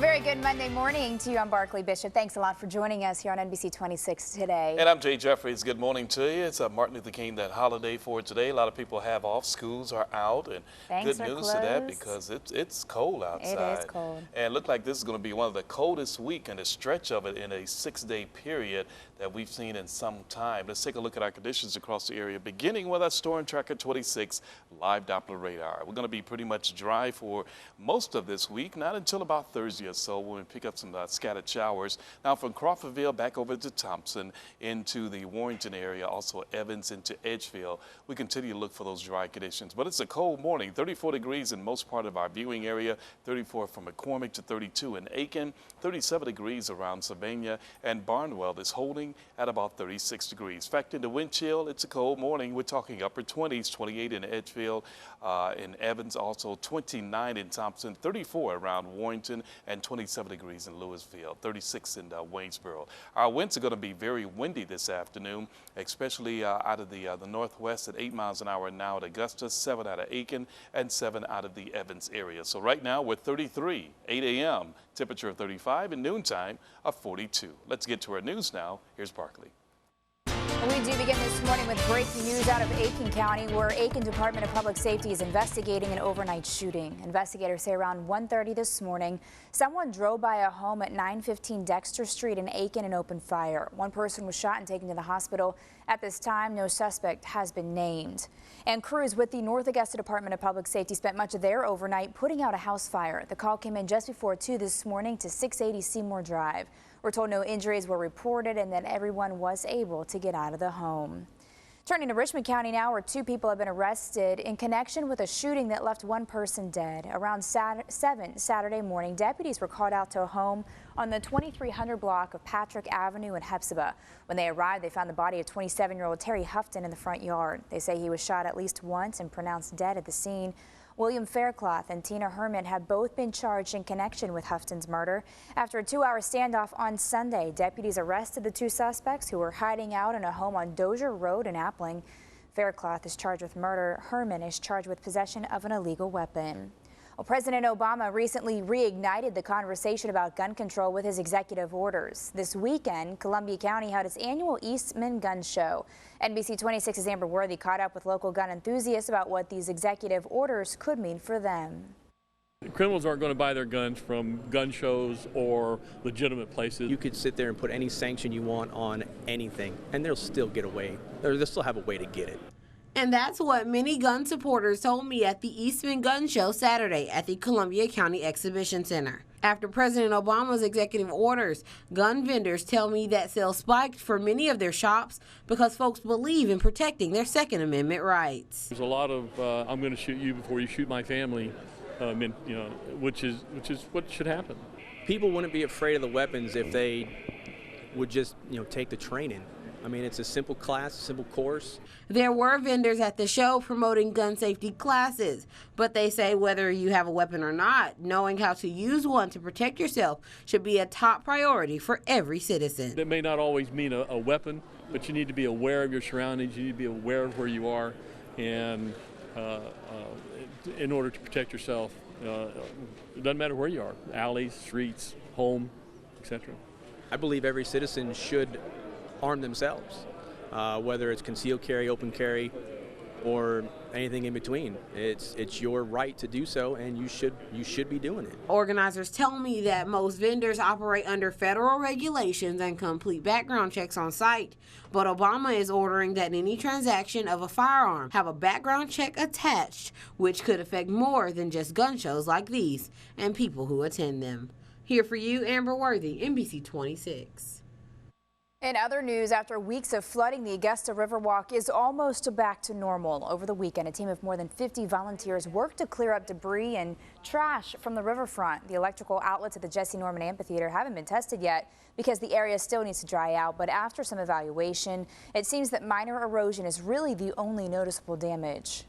A very good Monday morning to you. I'm Barkley Bishop. Thanks a lot for joining us here on NBC 26 today. And I'm Jay Jeffries. Good morning to you. It's Martin Luther King Day holiday for today. A lot of people have off. Schools are out, and Banks good are news closed. to that because it's cold outside. It is cold. And it looked like this is going to be one of the coldest week and a stretch of it in a 6-day period that we've seen in some time. Let's take a look at our conditions across the area, beginning with our Storm Tracker 26 live Doppler radar. We're going to be pretty much dry for most of this week, not until about Thursday or so when we pick up some scattered showers. Now from Crawfordville back over to Thompson into the Warrenton area, also Evans into Edgefield, we continue to look for those dry conditions. But it's a cold morning, 34 degrees in most part of our viewing area, 34 from McCormick to 32 in Aiken, 37 degrees around Sylvania, and Barnwell is holding at about 36 degrees. Factor in the wind chill, it's a cold morning. We're talking upper 20s, 28 in Edgefield, in Evans, also 29 in Thompson, 34 around Warrenton, and 27 degrees in Louisville, 36 in Waynesboro. Our winds are going to be very windy this afternoon, especially out of the northwest at 8 miles an hour now at Augusta, 7 out of Aiken, and 7 out of the Evans area. So right now we're 33, 8 a.m., temperature of 35, and noontime of 42. Let's get to our news now. Here's Barkley. We do begin this morning with breaking news out of Aiken County, where Aiken Department of Public Safety is investigating an overnight shooting. Investigators say around 1:30 this morning, someone drove by a home at 915 Dexter Street in Aiken and opened fire. One person was shot and taken to the hospital. At this time, no suspect has been named. And crews with the North Augusta Department of Public Safety spent much of their overnight putting out a house fire. The call came in just before 2 this morning to 680 Seymour Drive. We're told no injuries were reported and that everyone was able to get out of the home. Turning to Richmond County now, where 2 people have been arrested in connection with a shooting that left 1 person dead. Around 7 Saturday morning, deputies were called out to a home on the 2300 block of Patrick Avenue in Hepzibah. When they arrived, they found the body of 27-year-old Terry Houghton in the front yard. They say he was shot at least once and pronounced dead at the scene. William Faircloth and Tina Herman have both been charged in connection with Houghton's murder. After a 2-hour standoff on Sunday, deputies arrested the 2 suspects who were hiding out in a home on Dozier Road in Appling. Faircloth is charged with murder. Herman is charged with possession of an illegal weapon. Well, President Obama recently reignited the conversation about gun control with his executive orders. This weekend, Columbia County held its annual Eastman Gun Show. NBC 26's Amber Worthy caught up with local gun enthusiasts about what these executive orders could mean for them. Criminals aren't going to buy their guns from gun shows or legitimate places. You could sit there and put any sanction you want on anything, and they'll still get away, or they'll still have a way to get it. And that's what many gun supporters told me at the Eastman Gun Show Saturday at the Columbia County Exhibition Center. After President Obama's executive orders, gun vendors tell me that sales spiked for many of their shops because folks believe in protecting their Second Amendment rights. There's a lot of I'm going to shoot you before you shoot my family, which is what should happen. People wouldn't be afraid of the weapons if they would just, take the training. I mean, it's a simple class, a simple course. There were vendors at the show promoting gun safety classes, but they say whether you have a weapon or not, knowing how to use one to protect yourself should be a top priority for every citizen. It may not always mean a weapon, but you need to be aware of your surroundings. You need to be aware of where you are, and in order to protect yourself, it doesn't matter where you are, alleys, streets, home, etc. I believe every citizen should arm themselves, whether it's concealed carry, open carry, or anything in between. It's your right to do so, and you should be doing it. Organizers tell me that most vendors operate under federal regulations and complete background checks on site, but Obama is ordering that any transaction of a firearm have a background check attached, which could affect more than just gun shows like these and people who attend them. Here for you, Amber Worthy, NBC 26. In other news, after weeks of flooding, the Augusta Riverwalk is almost back to normal. Over the weekend, a team of more than 50 volunteers worked to clear up debris and trash from the riverfront. The electrical outlets at the Jesse Norman Amphitheater haven't been tested yet because the area still needs to dry out. But after some evaluation, it seems that minor erosion is really the only noticeable damage.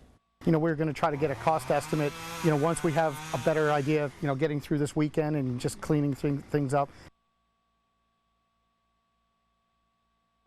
We're going to try to get a cost estimate, once we have a better idea of, getting through this weekend and just cleaning things up.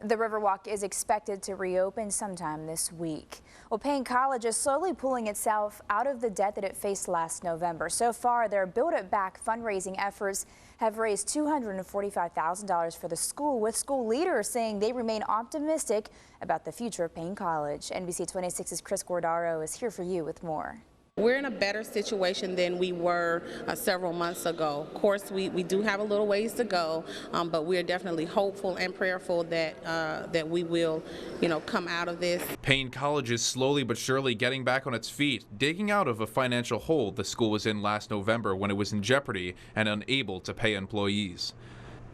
The Riverwalk is expected to reopen sometime this week. Well, Payne College is slowly pulling itself out of the debt that it faced last November. So far, their Build It Back fundraising efforts have raised $245,000 for the school, with school leaders saying they remain optimistic about the future of Payne College. NBC 26's Chris Gordaro is here for you with more. We're in a better situation than we were several months ago. Of course, we do have a little ways to go, but we're definitely hopeful and prayerful that that we will, come out of this. Payne College is slowly but surely getting back on its feet, digging out of a financial hole the school was in last November when it was in jeopardy and unable to pay employees.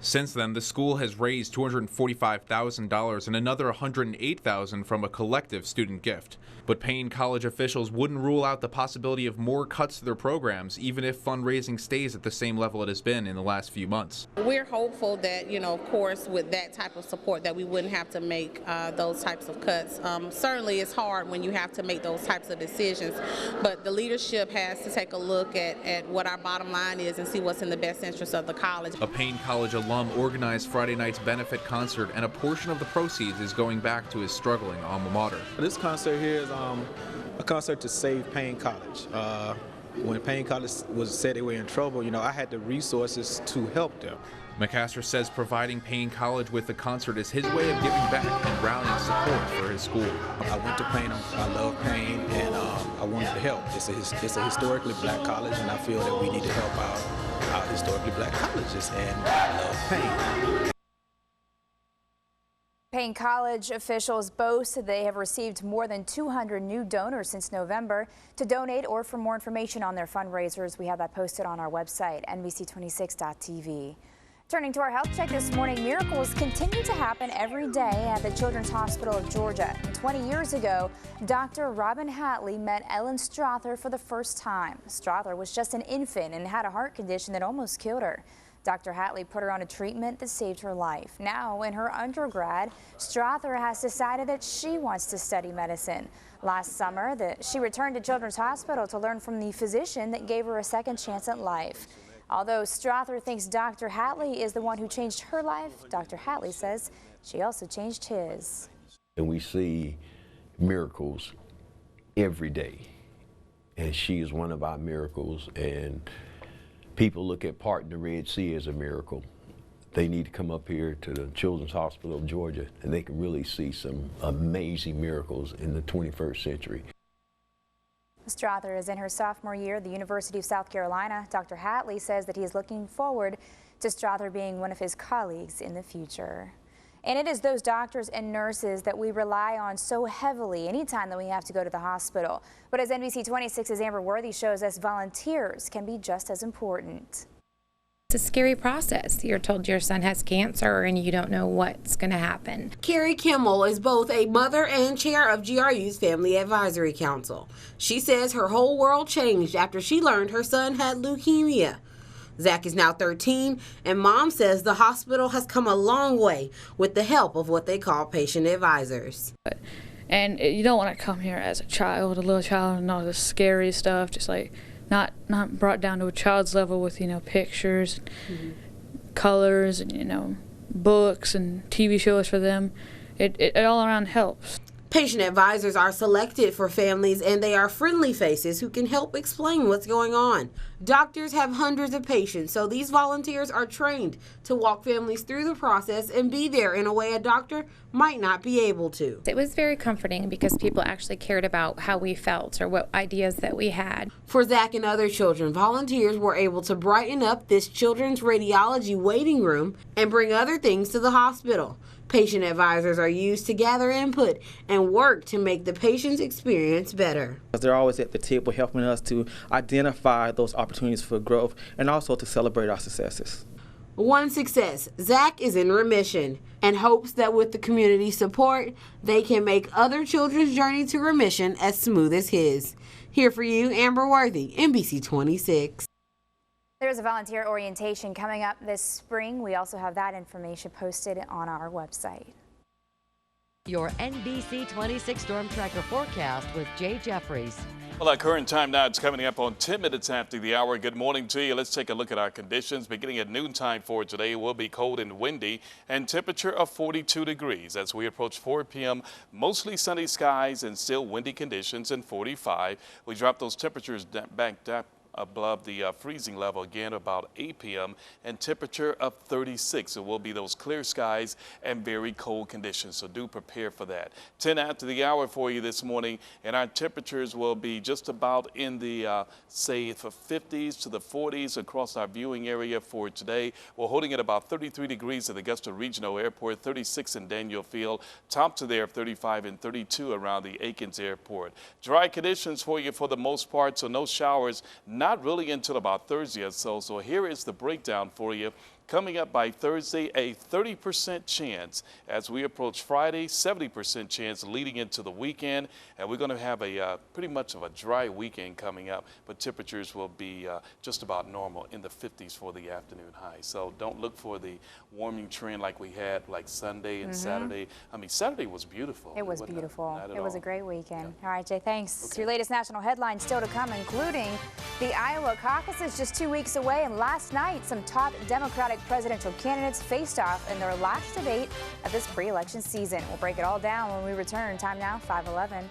Since then, the school has raised $245,000 and another $108,000 from a collective student gift. But Payne College officials wouldn't rule out the possibility of more cuts to their programs, even if fundraising stays at the same level it has been in the last few months. We're hopeful that, of course, with that type of support, that we wouldn't have to make those types of cuts. Certainly, it's hard when you have to make those types of decisions, but the leadership has to take a look at what our bottom line is and see what's in the best interest of the college. A Payne College alum organized Friday night's benefit concert, and a portion of the proceeds is going back to his struggling alma mater. This concert here is a concert to save Payne College. When Payne College said they were in trouble, I had the resources to help them. McCaster says providing Payne College with the concert is his way of giving back and rallying support for his school. I went to Payne, I love Payne, and I wanted to help. It's a historically black college, and I feel that we need to help our historically black colleges, and I love Payne. Payne College officials boast that they have received more than 200 new donors since November. To donate or for more information on their fundraisers, we have that posted on our website, NBC26.tv. Turning to our health check this morning, miracles continue to happen every day at the Children's Hospital of Georgia. 20 years ago, Dr. Robin Hatley met Ellen Strother for the first time. Strother was just an infant and had a heart condition that almost killed her. Dr. Hatley put her on a treatment that saved her life. Now, in her undergrad, Strother has decided that she wants to study medicine. Last summer, she returned to Children's Hospital to learn from the physician that gave her a second chance at life. Although Strother thinks Dr. Hatley is the one who changed her life, Dr. Hatley says she also changed his. And we see miracles every day, and she is one of our miracles, and people look at parting the Red Sea as a miracle. They need to come up here to the Children's Hospital of Georgia, and they can really see some amazing miracles in the 21st century. Strother is in her sophomore year at the University of South Carolina. Dr. Hatley says that he is looking forward to Strother being one of his colleagues in the future. And it is those doctors and nurses that we rely on so heavily anytime that we have to go to the hospital. But as NBC 26's Amber Worthy shows us, volunteers can be just as important. It's a scary process. You're told your son has cancer and you don't know what's going to happen. Carrie Kimmel is both a mother and chair of GRU's Family Advisory Council. She says her whole world changed after she learned her son had leukemia. Zach is now 13, and Mom says the hospital has come a long way with the help of what they call patient advisors. And you don't want to come here as a child, a little child, and all this scary stuff, just like not brought down to a child's level with, pictures, colors, and, books and TV shows for them. It all around helps. Patient advisors are selected for families, and they are friendly faces who can help explain what's going on. Doctors have hundreds of patients, so these volunteers are trained to walk families through the process and be there in a way a doctor might not be able to. It was very comforting because people actually cared about how we felt or what ideas that we had. For Zach and other children, volunteers were able to brighten up this children's radiology waiting room and bring other things to the hospital. Patient advisors are used to gather input and work to make the patient's experience better. They're always at the table helping us to identify those opportunities for growth and also to celebrate our successes. One success, Zach is in remission and hopes that with the community support, they can make other children's journey to remission as smooth as his. Here for you, Amber Worthy, NBC 26. There's a volunteer orientation coming up this spring. We also have that information posted on our website. Your NBC 26 Storm Tracker forecast with Jay Jeffries. Well, our current time now, it's coming up on 10 minutes after the hour. Good morning to you. Let's take a look at our conditions. Beginning at noontime for today, it will be cold and windy and temperature of 42 degrees. As we approach 4 p.m., mostly sunny skies and still windy conditions and 45. We drop those temperatures back above the freezing level again about 8 p.m. and temperature of 36. It will be those clear skies and very cold conditions, so do prepare for that. 10 after the hour for you this morning, and our temperatures will be just about in the say for 50s to the 40s across our viewing area for today. We're holding at about 33 degrees at Augusta Regional Airport, 36 in Daniel Field, tops of there of 35 and 32 around the Aikens Airport. Dry conditions for you for the most part, so no showers. Not really until about Thursday or so. So here is the breakdown for you. Coming up by Thursday, a 30% chance. As we approach Friday, 70% chance leading into the weekend. And we're going to have a pretty much of a dry weekend coming up, but temperatures will be just about normal in the 50s for the afternoon high. So don't look for the warming trend like we had like Sunday and Saturday. I mean, Saturday was beautiful. It was beautiful. It was a great weekend. Yeah. All right, Jay, thanks. Your latest national headlines still to come, including the Iowa caucus is just 2 weeks away. And last night, some top Democratic presidential candidates faced off in their last debate of this pre-election season. We'll break it all down when we return. Time now, 5:11.